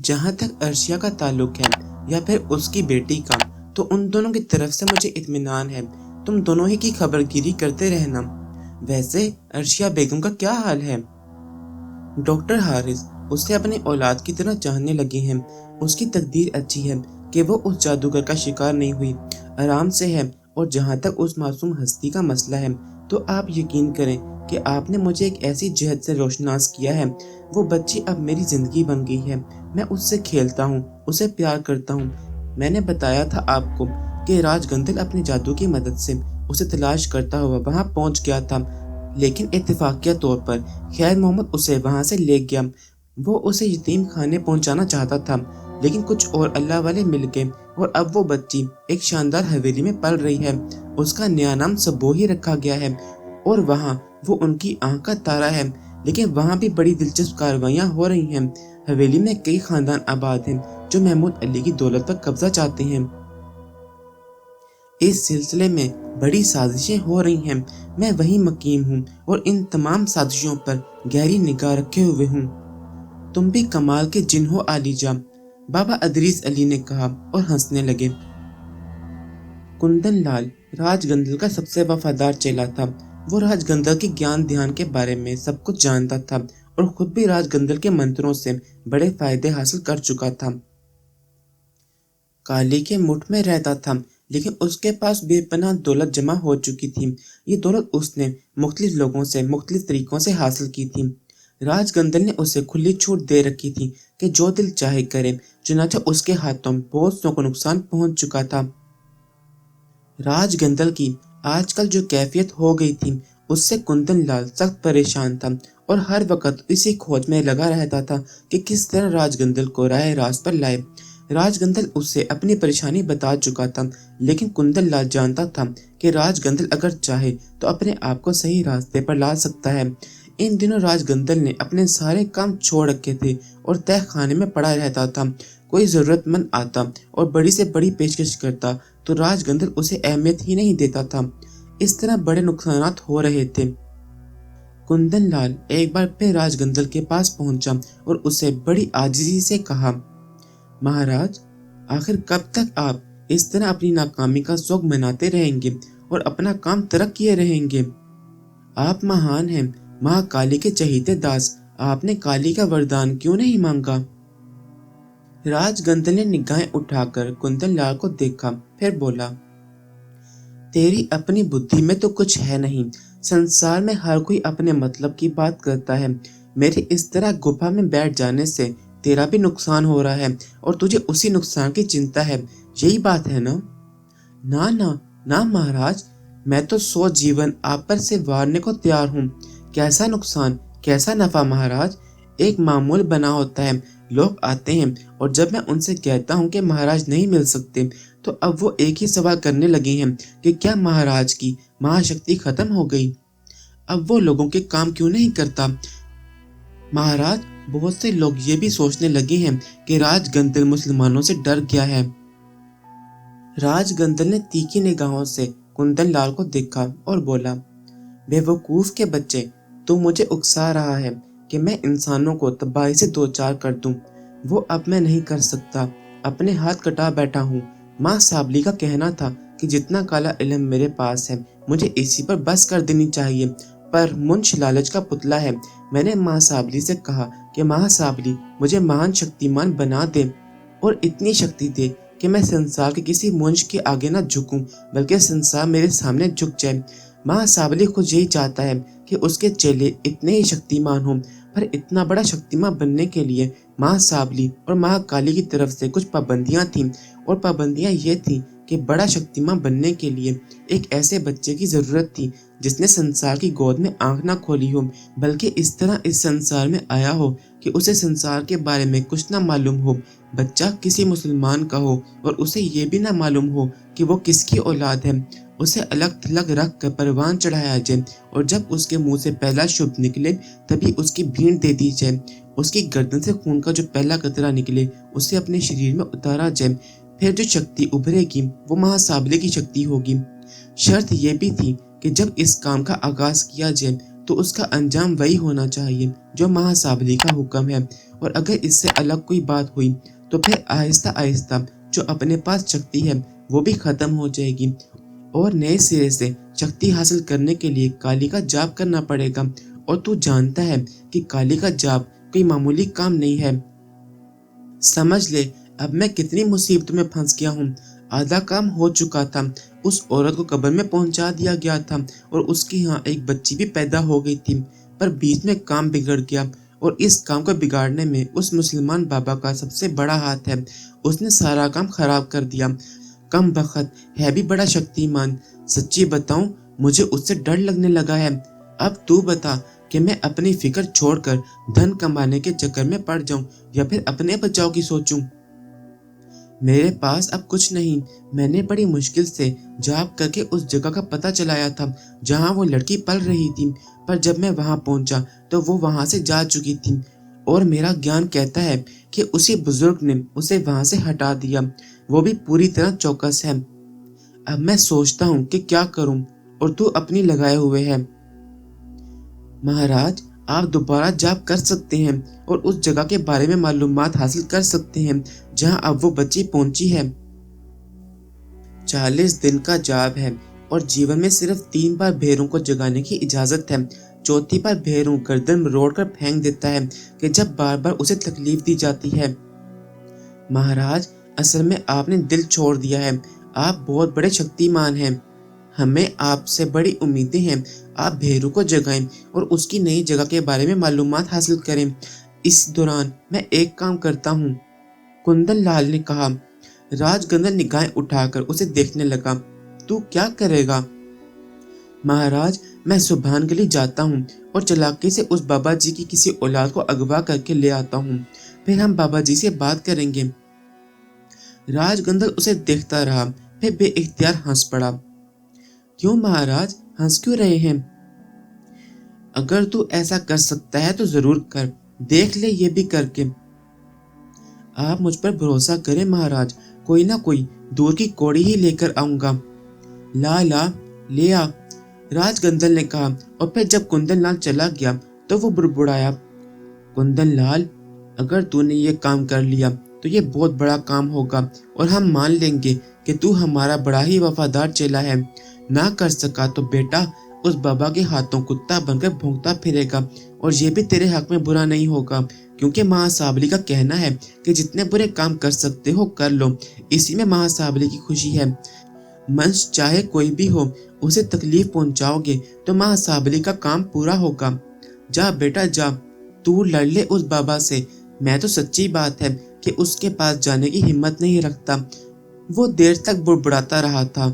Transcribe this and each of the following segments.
جہاں تک عرشیا کا تعلق ہے یا پھر اس کی بیٹی کا، تو ان دونوں کی طرف سے مجھے اطمینان ہے۔ تم دونوں ہی کی خبر گیری کرتے رہنا۔ ویسے عرشیا بیگم کا کیا حال ہے؟ ڈاکٹر حارث اسے اپنی اولاد کی طرح جاننے لگے ہیں۔ اس کی تقدیر اچھی ہے کہ وہ اس جادوگر کا شکار نہیں ہوئی، آرام سے ہے۔ اور جہاں تک اس معصوم ہستی کا مسئلہ ہے، تو آپ یقین کریں کہ آپ نے مجھے ایک ایسی جہت سے روشناس کیا ہے۔ وہ بچی اب میری زندگی بن گئی ہے۔ میں اس سے کھیلتا ہوں، اسے پیار کرتا ہوں۔ میں نے بتایا تھا آپ کو کہ راج گندل اپنے جادو کی مدد سے اسے تلاش کرتا ہوا وہاں پہنچ گیا تھا، لیکن اتفاقیہ طور پر خیر محمد اسے وہاں سے لے گیا۔ وہ اسے یتیم خانے پہنچانا چاہتا تھا، لیکن کچھ اور اللہ والے مل گئے اور اب وہ بچی ایک شاندار حویلی میں پل رہی ہے۔ اس کا نیا نام سبو ہی رکھا گیا ہے اور وہاں وہ ان کی آنکھ کا تارا ہے۔ لیکن وہاں بھی بڑی دلچسپ کارروائیاں ہو رہی ہیں۔ حویلی میں کئی خاندان آباد ہیں جو محمود علی کی دولت پر قبضہ چاہتے ہیں۔ اس سلسلے میں بڑی سازشیں ہو رہی ہیں۔ میں وہیں مقیم ہوں اور ان تمام سازشوں پر گہری نگاہ رکھے ہوئے ہوں۔ تم بھی کمال کے جن ہو عالی جاں، بابا ادریس علی نے کہا اور ہنسنے لگے۔ کندن لال راج گندل کا سب سے وفادار چیلا تھا۔ وہ راج گندل کے گیان دھیان کے بارے میں سب کچھ جانتا تھا اور خود بھی راج گندل کے منتروں سے بڑے فائدے حاصل کر چکا تھا۔ کالی کے مٹھ میں رہتا تھا، لیکن اس کے پاس بے پناہ دولت جمع ہو چکی تھی۔ یہ دولت اس نے مختلف لوگوں سے مختلف طریقوں سے حاصل کی تھی۔ راج گندل نے اسے کھلی چھوٹ دے رکھی تھی کہ جو دل چاہے کرے، چنانچہ اس کے ہاتھوں بہت سو کو نقصان پہنچ چکا تھا۔ راج گندل کی آج کل جو کیفیت ہو گئی تھی، اس سے کندن لال سخت پریشان تھا اور ہر وقت اسی کھوج میں لگا رہتا تھا کہ کس طرح راج گندل کو راہ راست پر لائے۔ راج گندل اسے اپنی پریشانی بتا چکا تھا، لیکن کندن لال جانتا تھا کہ راج گندل اگر چاہے تو اپنے آپ کو صحیح راستے پر لا سکتا ہے۔ ان دنوں راج گندل نے اپنے سارے کام چھوڑ رکھے تھے اور تہ خانے میں پڑا رہتا تھا۔ کوئی ضرورت مند آتا اور بڑی سے بڑی پیشکش کرتا تو راج گندل اسے اہمیت ہی نہیں دیتا تھا۔ اس طرح بڑے نقصانات ہو رہے تھے۔ کندن لال ایک بار پھر راج گندل کے پاس پہنچا اور اسے بڑی عاجزی سے کہا، مہاراج، آخر کب تک آپ اس طرح اپنی ناکامی کا ذوق مناتے رہیں گے اور اپنا کام ترک کیے رہیں گے؟ آپ مہان ہیں، ماں کالی کے چہیتے داس، آپ نے کالی کا وردان کیوں نہیں مانگا؟ راج گندل نے نگاہیں اٹھا کر کندن لال کو دیکھا، پھر بولا، تیری اپنی بدھی میں تو کچھ ہے نہیں۔ سنسار میں ہر کوئی اپنے مطلب کی بات کرتا ہے۔ میرے اس طرح گپھا میں بیٹھ جانے سے تیرا بھی نقصان ہو رہا ہے اور تجھے اسی نقصان کی چنتا ہے، یہی بات ہے نا؟ نہ نہ نہ مہاراج، میں تو 100 جیون آپ پر سے وارنے کو تیار ہوں۔ کیسا نقصان، کیسا نفع مہاراج؟ ایک معمول بنا ہوتا ہے، لوگ آتے ہیں اور جب میں ان سے کہتا ہوں کہ مہاراج نہیں مل سکتے، تو اب وہ ایک ہی سوال کرنے لگے ہیں کہ کیا مہاراج کی مہاشکتی ختم ہو گئی؟ اب وہ لوگوں کے کام کیوں نہیں کرتا؟ مہاراج، بہت سے لوگ یہ بھی سوچنے لگے ہیں کہ راج گندل مسلمانوں سے ڈر گیا ہے۔ راج گندل نے تیکھی نگاہوں سے کندن لال کو دیکھا اور بولا، بے وقوف کے بچے، تو مجھے اکسا رہا ہے کہ میں انسانوں کو تباہی سے دوچار کر دوں۔ وہ اب میں نہیں کر سکتا، اپنے ہاتھ کٹا بیٹھا ہوں۔ ماں سابلی کا کہنا تھا کہ جتنا کالا علم میرے پاس ہے، مجھے اسی پر بس کر دینی چاہیے، پر منش لالچ کا پتلا ہے۔ میں نے ماں سابلی سے کہا کہ ماں سابلی، مجھے مہان شکتیمان بنا دے اور اتنی شکتی دے کہ میں سنسار کے کسی منش کے آگے نہ جھکوں، بلکہ سنسار میرے سامنے جھک جائے۔ ماں سابلی خود یہی چاہتا ہے کہ اس کے چیلے اتنے ہی شکتیمان ہوں، پر اتنا بڑا شکتیمان بننے کے لیے ماں سابلی اور ماں کالی کی طرف سے کچھ پابندیاں تھیں، اور پابندیاں یہ تھیں کہ بڑا شکتیمان بننے کے لیے ایک ایسے بچے کی ضرورت تھی جس نے سنسار کی گود میں آنکھ نہ کھولی ہو، بلکہ اس طرح اس سنسار میں آیا ہو کہ اسے سنسار کے بارے میں کچھ نہ معلوم ہو، بچہ کسی مسلمان کا ہو اور اسے یہ بھی نہ معلوم ہو کہ وہ کس کی اولاد ہے، اسے الگ تھلگ رکھ کر پروان چڑھایا جائے اور جب اس کے منہ سے پہلا شبد نکلے تبھی اس کی بھینٹ دے دی جائے، اس کی گردن سے خون کا جو پہلا قطرہ نکلے اسے اپنے شریر میں اتارا جائے، پھر جو شکتی ابھرے گی وہ مہا سابلی کی شکتی ہوگی۔ شرط یہ بھی تھی کہ جب اس کام کا آغاز کیا جائے تو تو اس کا انجام وہی ہونا چاہیے جو مہاسابلی کا حکم ہے، اور اگر اس سے الگ کوئی بات ہوئی تو پھر آہستہ آہستہ جو اپنے پاس شکتی ہے وہ بھی ختم ہو جائے گی، اور نئے سرے سے شکتی حاصل کرنے کے لیے کالی کا جاپ کرنا پڑے گا، اور تو جانتا ہے کہ کالی کا جاپ کوئی معمولی کام نہیں ہے۔ سمجھ لے اب میں کتنی مصیبتوں میں پھنس گیا ہوں۔ آدھا کام ہو چکا تھا، اس عورت کو قبر میں پہنچا دیا گیا تھا اور اس کی ہاں ایک بچی بھی پیدا ہو گئی تھی، پر بیچ میں کام بگڑ گیا، اور اس کام کو بگاڑنے میں اس مسلمان بابا کا سب سے بڑا ہاتھ ہے۔ اس نے سارا کام خراب کر دیا۔ کم بخت ہے بھی بڑا شکتیمان۔ سچی بتاؤں مجھے اس سے ڈر لگنے لگا ہے۔ اب تو بتا کہ میں اپنی فکر چھوڑ کر دھن کمانے کے چکر میں پڑ جاؤں یا پھر اپنے بچاؤ کی سوچوں۔ میرے پاس اب کچھ نہیں۔ میں نے بڑی مشکل سے جاپ کر کے اس جگہ کا پتہ چلایا تھا جہاں وہ لڑکی پل رہی تھی، پر جب میں وہاں پہنچا تو وہ وہاں سے جا چکی تھی، اور میرا گیان کہتا ہے کہ اسی بزرگ نے اسے وہاں سے ہٹا دیا، وہ بھی پوری طرح چوکس ہے۔ اب میں سوچتا ہوں کہ کیا کروں، اور تو اپنی لگائے ہوئے ہے۔ مہاراج آپ دوبارہ جاپ کر سکتے ہیں اور اس جگہ کے بارے میں معلومات حاصل کر سکتے ہیں جہاں اب وہ بچی پہنچی ہے۔ 40 دن کا جاپ ہے اور جیون میں صرف 3 بار بھیروں کو جگانے کی اجازت ہے۔ چوتھی بار بھیروں گردن مروڑ کر پھینک دیتا ہے کہ جب بار بار اسے تکلیف دی جاتی ہے۔ مہاراج اصل میں آپ نے دل چھوڑ دیا ہے، آپ بہت بڑے شکتیمان ہیں، ہمیں آپ سے بڑی امیدیں ہیں۔ آپ بھیرو کو جگائیں اور اس کی نئی جگہ کے بارے میں معلومات حاصل کریں۔ اس دوران میں ایک کام کرتا ہوں، کندن لال نے کہا۔ راج گندل نگاہیں اٹھا کر اسے دیکھنے لگا۔ تو کیا کرے گا؟ مہاراج میں سبحان گلی جاتا ہوں اور چلاکی سے اس بابا جی کی کسی اولاد کو اغوا کر کے لے آتا ہوں، پھر ہم بابا جی سے بات کریں گے۔ راج گندل اسے دیکھتا رہا، پھر بے اختیار ہنس پڑا۔ کیوں مہاراج ہنس کیوں رہے ہیں؟ اگر تو ایسا کر سکتا ہے تو ضرور کر، دیکھ لے یہ بھی کر کے۔ آپ مجھ پر بھروسہ کریں مہاراج، کوئی نہ کوئی دور کی کوڑی ہی لے کر آؤں گا۔ لا لے آ، راج گندل نے کہا، اور پھر جب کندن لال چلا گیا تو وہ بڑبڑایا۔ کندن لال اگر تو نے یہ کام کر لیا تو یہ بہت بڑا کام ہوگا اور ہم مان لیں گے کہ تو ہمارا بڑا ہی وفادار چیلا ہے۔ نہ کر سکا تو بیٹا اس بابا کے ہاتھوں کتا بن کر بھونکتا پھرے گا، اور یہ بھی تیرے حق میں برا نہیں ہوگا، کیونکہ مہاسابلی کا کہنا ہے کہ جتنے برے کام کر سکتے ہو کر لو، اسی میں مہاسابلی کی خوشی ہے۔ منش چاہے کوئی بھی ہو، اسے تکلیف پہنچاؤ گے تو مہاسابلی کا کام پورا ہوگا۔ جا بیٹا جا، تو لڑ لے اس بابا سے۔ میں تو سچی بات ہے کہ اس کے پاس جانے کی ہمت نہیں رکھتا۔ وہ دیر تک بڑبڑاتا رہا تھا۔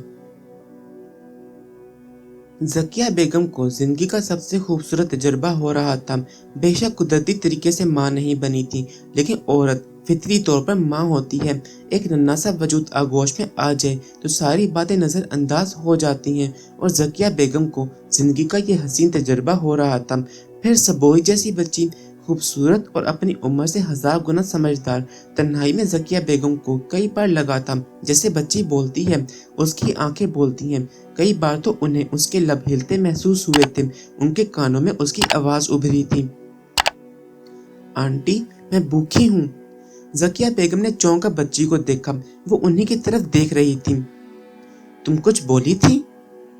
ذکیہ بیگم کو زندگی کا سب سے خوبصورت تجربہ ہو رہا تھا۔ بے شک قدرتی طریقے سے ماں نہیں بنی تھی، لیکن عورت فطری طور پر ماں ہوتی ہے۔ ایک ننھا سا وجود آغوش میں آ جائے تو ساری باتیں نظر انداز ہو جاتی ہیں، اور ذکیہ بیگم کو زندگی کا یہ حسین تجربہ ہو رہا تھا۔ پھر سبوئی جیسی بچی، خوبصورت اور اپنی عمر سے 1000 گنا سمجھدار، تنہائی میں ذکیہ بیگم کو کئی بار لگا تھا جیسے بچی بولتی ہے، اس کی آنکھیں بولتی ہیں۔ کئی بار تو انہیں اس کے لب ہلتے محسوس ہوئے تھے، ان کے کانوں میں اس کی آواز ابھری تھی۔ آنٹی میں بھوکی ہوں۔ ذکیہ بیگم نے چونک کر بچی کو دیکھا، وہ انہی کی طرف دیکھ رہی تھی۔ تم کچھ بولی تھی؟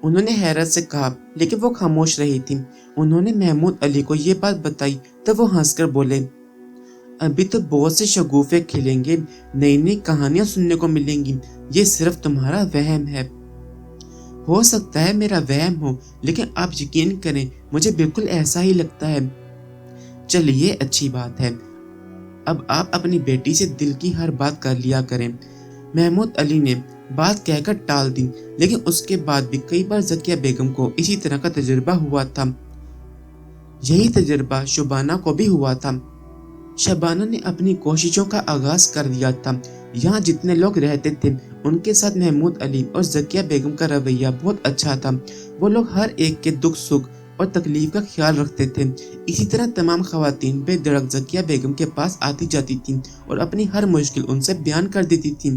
انہوں نے حیرت سے کہا، لیکن وہ خاموش رہی تھی۔ انہوں نے محمود علی کو یہ بات بتائی تو وہ ہنس کر بولے، ابھی تو بہت سے شگوفے کھلیں گے، نئی نئی کہانیاں سننے کو ملیں گی، یہ صرف تمہارا وہم ہے۔ ہو سکتا ہے میرا وہم ہو، لیکن آپ یقین کریں مجھے بالکل ایسا ہی لگتا ہے۔ چلیے اچھی بات ہے، اب آپ اپنی بیٹی سے دل کی ہر بات کر لیا کریں۔ محمود علی نے بات کہہ کر ٹال دی، لیکن اس کے بعد بھی کئی بار ذکیہ بیگم کو اسی طرح کا تجربہ ہوا تھا۔ یہی تجربہ شبانہ کو بھی ہوا تھا۔ شبانہ نے اپنی کوششوں کا آغاز کر دیا تھا۔ یہاں جتنے لوگ رہتے تھے ان کے ساتھ محمود علی اور ذکیہ بیگم کا رویہ بہت اچھا تھا۔ وہ لوگ ہر ایک کے دکھ سکھ اور تکلیف کا خیال رکھتے تھے۔ اسی طرح تمام خواتین بے دھڑک ذکیہ بیگم کے پاس آتی جاتی تھیں اور اپنی ہر مشکل ان سے بیان کر دیتی تھیں۔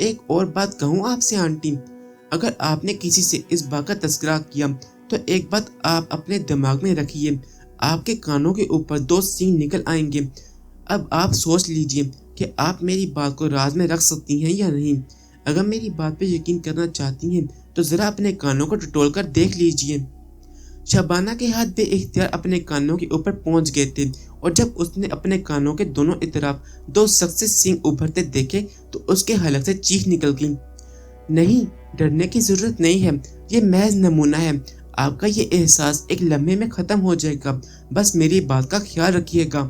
ایک اور بات کہوں آپ سے آنٹی، اگر آپ نے کسی سے اس بات کا تذکرہ کیا تو ایک بات آپ اپنے دماغ میں رکھیے، آپ کے کانوں کے اوپر 2 سینگ نکل آئیں گے۔ اب آپ سوچ لیجئے کہ آپ میری بات کو راز میں رکھ سکتی ہیں یا نہیں۔ اگر میری بات پہ یقین کرنا چاہتی ہیں تو ذرا اپنے کانوں کو ٹٹول کر دیکھ لیجئے۔ شبانہ کے ہاتھ بے اختیار اپنے کانوں کے اوپر پہنچ گئے تھے، اور جب اس نے اپنے کانوں کے دونوں اطراف 2 سخت سے سینگ ابھرتے دیکھے تو اس کے حلق سے چیخ نکل گئی۔ نہیں، ڈرنے کی ضرورت نہیں ہے، یہ محض نمونہ ہے۔ آپ کا یہ احساس ایک لمحے میں ختم ہو جائے گا، بس میری بات کا خیال رکھیے گا۔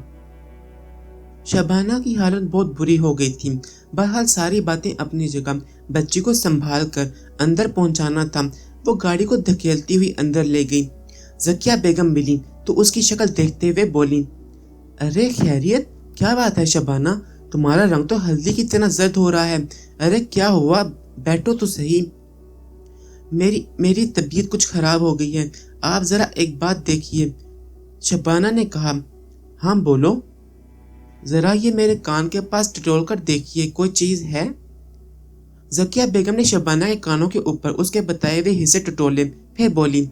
شبانہ کی حالت بہت بری ہو گئی تھی۔ بہرحال ساری باتیں اپنی جگہ، بچی کو سنبھال کر اندر پہنچانا تھا۔ وہ گاڑی کو دھکیلتی ہوئی اندر لے گئی۔ ذکیہ بیگم ملی تو اس کی شکل دیکھتے ہوئے بولی، ارے خیریت، کیا بات ہے شبانہ، تمہارا رنگ تو ہلدی کی طرح زرد ہو رہا ہے۔ ارے کیا ہوا، بیٹھو تو صحیح۔ میری طبیعت کچھ خراب ہو گئی ہے، آپ ذرا ایک بات دیکھیے، شبانہ نے کہا۔ ہاں بولو۔ ذرا یہ میرے کان کے پاس ٹٹول کر دیکھیے، کوئی چیز ہے؟ ذکیہ بیگم نے شبانہ کے کانوں کے اوپر اس کے بتائے ہوئے حصے ٹٹولے، پھر بولی،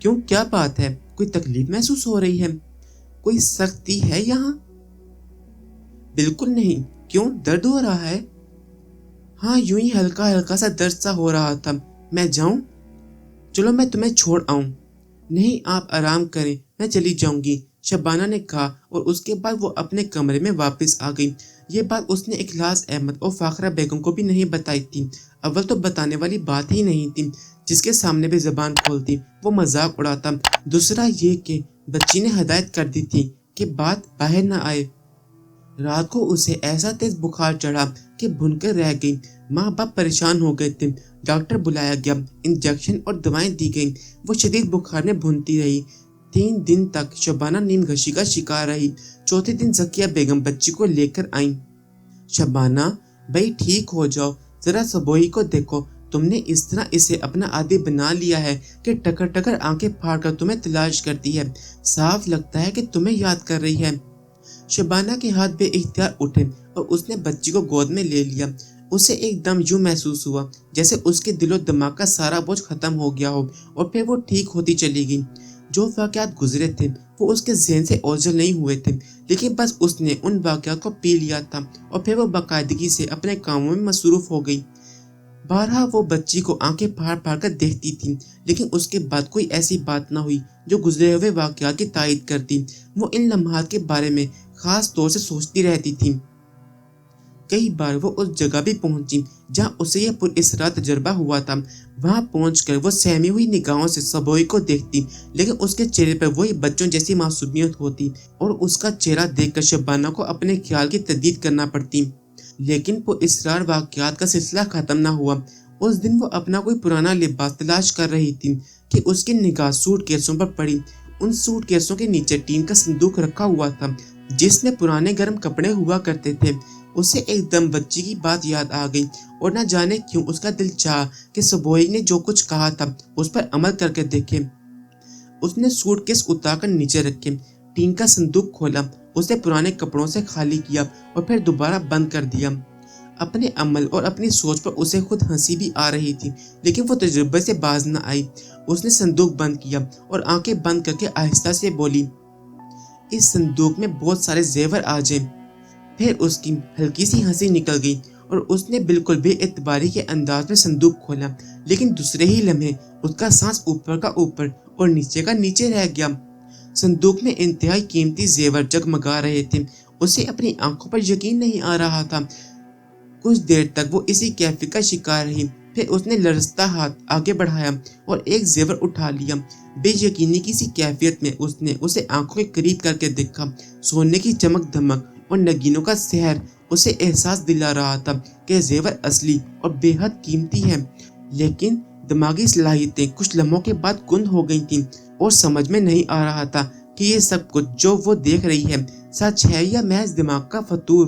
کیوں، کیا بات ہے، کوئی تکلیف محسوس ہو رہی ہے، کوئی سختی ہے یہاں؟ بالکل نہیں، کیوں، درد ہو رہا ہے؟ ہاں، یوں ہی ہلکا ہلکا سا درد سا ہو رہا تھا، میں جاؤں؟ چلو میں تمہیں چھوڑ آؤں۔ نہیں، آپ آرام کریں، میں چلی جاؤں گی، شبانہ نے کہا، اور اس کے بعد وہ اپنے کمرے میں واپس آ گئی۔ یہ بات اس نے اخلاص احمد اور فاخرہ بیگم کو بھی نہیں بتائی تھی۔ اول تو بتانے والی بات ہی نہیں تھی، جس کے سامنے بھی زبان کھولتی وہ مذاق اڑاتا۔ دوسرا یہ کہ بچی نے ہدایت کر دی تھی کہ بات باہر نہ آئے۔ رات کو اسے ایسا تیز بخار چڑھا کہ بھن کر رہ گئی۔ ماں باپ پریشان ہو گئے تھے، ڈاکٹر بلایا گیا، انجیکشن اور دوائیں دی گئیں۔ وہ شدید بخار میں بھونتی رہی۔ 3 دن تک شبانہ نیم گھشی کا شکار رہی۔ چوتھے دن ذکیہ بیگم بچی کو لے کر آئیں۔ شبانہ، بھائی ٹھیک ہو جاؤ، ذرا صبوحی کو دیکھو، تم نے اس طرح اسے اپنا عادی بنا لیا ہے کہ ٹکر ٹکر آنکھیں پھاڑ کر تمہیں تلاش کرتی ہے، صاف لگتا ہے کہ تمہیں یاد کر رہی ہے۔ شبانہ کے ہاتھ بے اختیار اٹھے اور اس نے بچی کو گود میں لے لیا۔ اسے ایک دم یوں محسوس ہوا جیسے اس کے دل و دماغ کا سارا بوجھ ختم ہو گیا ہو، اور پھر وہ ٹھیک ہوتی چلی گئی۔ جو واقعات گزرے تھے وہ اس کے ذہن سے اوجھل نہیں ہوئے تھے، لیکن بس اس نے ان واقعات کو پی لیا تھا، اور پھر وہ باقاعدگی سے اپنے کاموں میں مصروف ہو گئی۔ بارہا وہ بچی کو آنکھیں پھاڑ پھاڑ کر دیکھتی تھی، لیکن اس کے بعد کوئی ایسی بات نہ ہوئی جو گزرے ہوئے واقعات کی تائید کرتی۔ وہ ان لمحات کے بارے میں خاص طور سے سوچتی رہتی تھی۔ کئی بار وہ اس جگہ بھی پہنچی جہاں اسے یہ پراسرار تجربہ ہوا تھا۔ وہاں پہنچ کر وہ سہمی ہوئی نگاہوں سے صبوحی کو دیکھتی، لیکن اس کے چہرے پر وہی بچوں جیسی معصومیت ہوتی، اور اس کا چہرہ دیکھ کر شبانہ کو اپنے خیال کی تردید کرنا پڑتی۔ لیکن پراسرار واقعات کا سلسلہ ختم نہ ہوا۔ اس دن وہ اپنا کوئی پرانا لباس تلاش کر رہی تھی کہ اس کی نگاہ سوٹ کیسوں پر پڑی۔ ان سوٹ کیسوں کے نیچے ٹین کا صندوق رکھا ہوا تھا جس میں پرانے گرم کپڑے ہوا کرتے تھے۔ اسے ایک دم بچی کی بات یاد آ گئی، اور نہ جانے کیوں اس کا دل چاہا کہ صبوحی نے جو کچھ کہا تھا اس پر عمل کر کے دیکھے۔ اس نے سوٹ کیس اتار کر نیچے رکھے، ٹین کا صندوق کھولا، اسے پرانے کپڑوں سے خالی کیا اور پھر دوبارہ بند کر دیا۔ اپنے عمل اور اپنی سوچ پر اسے خود ہنسی بھی آ رہی تھی، لیکن وہ تجربے سے باز نہ آئی۔ اس نے صندوق بند کیا اور آنکھیں بند کر کے آہستہ سے بولی، اس صندوق میں بہت سارے زیور آ جائیں۔ پھر اس کی ہلکی سی ہنسی نکل گئی اور اس نے بالکل بے اعتباری کے انداز میں صندوق کھولا، لیکن دوسرے ہی لمحے اس کا سانس اوپر کا اوپر اور نیچے کا نیچے رہ گیا۔ صندوق میں انتہائی قیمتی زیور جگمگا رہے تھے۔ اسے اپنی آنکھوں پر یقین نہیں آ رہا تھا۔ کچھ دیر تک وہ اسی کیفیت کا شکار رہی، پھر اس نے لرزتا ہاتھ آگے بڑھایا اور ایک زیور اٹھا لیا۔ بے یقینی کی سی کیفیت میں اس نے اسے آنکھوں کے قریب کر کے دیکھا۔ سونے کی چمک دمک اور نگینوں کا سحر اسے احساس دلا رہا تھا کہ زیور اصلی اور بے حد قیمتی ہے، لیکن دماغی صلاحیتیں کچھ لمحوں کے بعد کند ہو گئی تھیں، اور سمجھ میں نہیں آ رہا تھا کہ یہ سب کچھ جو وہ دیکھ رہی ہے سچ ہے یا محض دماغ کا فطور۔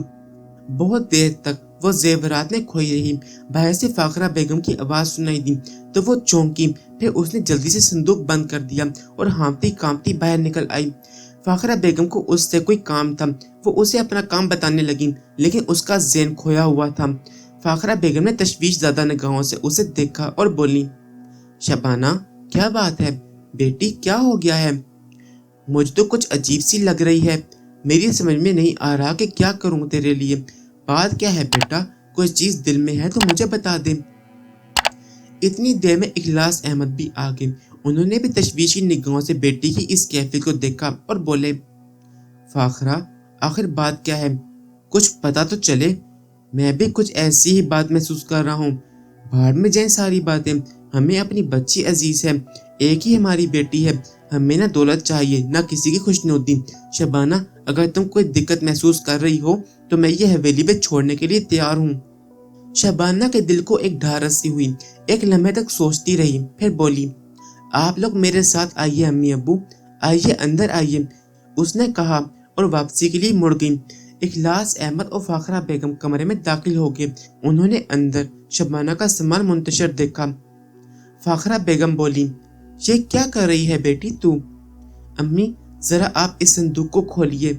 بہت دیر تک وہ زیورات میں کھوئی رہی۔ باہر سے فاخرہ بیگم کی آواز سنائی دی تو وہ چونکی، پھر اس نے جلدی سے صندوق بند کر دیا اور ہانپتی کانپتی باہر نکل آئی۔ فاخرہ بیگم کو اس سے کوئی کام تھا، وہ اسے اپنا کام بتانے لگی، لیکن اس کا ذہن کھویا ہوا تھا۔ فاخرہ بیگم نے تشویش زدہ نگاہوں سے اسے دیکھا اور بولی، شبانہ کیا بات ہے بیٹی، کیا ہو گیا ہے؟ مجھے تو کچھ عجیب سی لگ رہی ہے، میری سمجھ میں نہیں آ رہا کہ کیا کروں تیرے لیے۔ بات کیا ہے بیٹا؟ کوئی چیز دل میں ہے تو مجھے بتا دے۔ اتنی دیر میں اخلاص احمد بھی آ گئے۔ انہوں نے بھی تشویشی نگاہوں سے بیٹی کی اس کیفیت کو دیکھا اور بولے، فاخرہ آخر بات کیا ہے؟ کچھ پتا تو چلے۔ میں بھی کچھ ایسی ہی بات محسوس کر رہا ہوں۔ بھاڑ میں جائیں ساری باتیں، ہمیں اپنی بچی عزیز ہے، ایک ہی ہماری بیٹی ہے، ہمیں نہ دولت چاہیے نہ کسی کی خوشنودی۔ شبانہ اگر تم کوئی دقت محسوس کر رہی ہو تو میں یہ حویلی پہ چھوڑنے کے لیے تیار ہوں۔ شبانہ کے دل کو ایک ڈھارس سی ہوئی، ایک لمحے تک سوچتی رہی، پھر بولی، آپ لوگ میرے ساتھ آئیے امی ابو، آئیے اندر آئیے، اس نے کہا اور واپسی کے لیے مڑ گئی۔ اخلاص احمد اور فاخرہ بیگم کمرے میں داخل ہو گئے۔ انہوں نے اندر شبانہ کا سامان منتشر دیکھا۔ فاخرہ بیگم بولی، یہ کیا کر رہی ہے بیٹی تو؟ امی ذرا آپ اس صندوق کو کھولیے،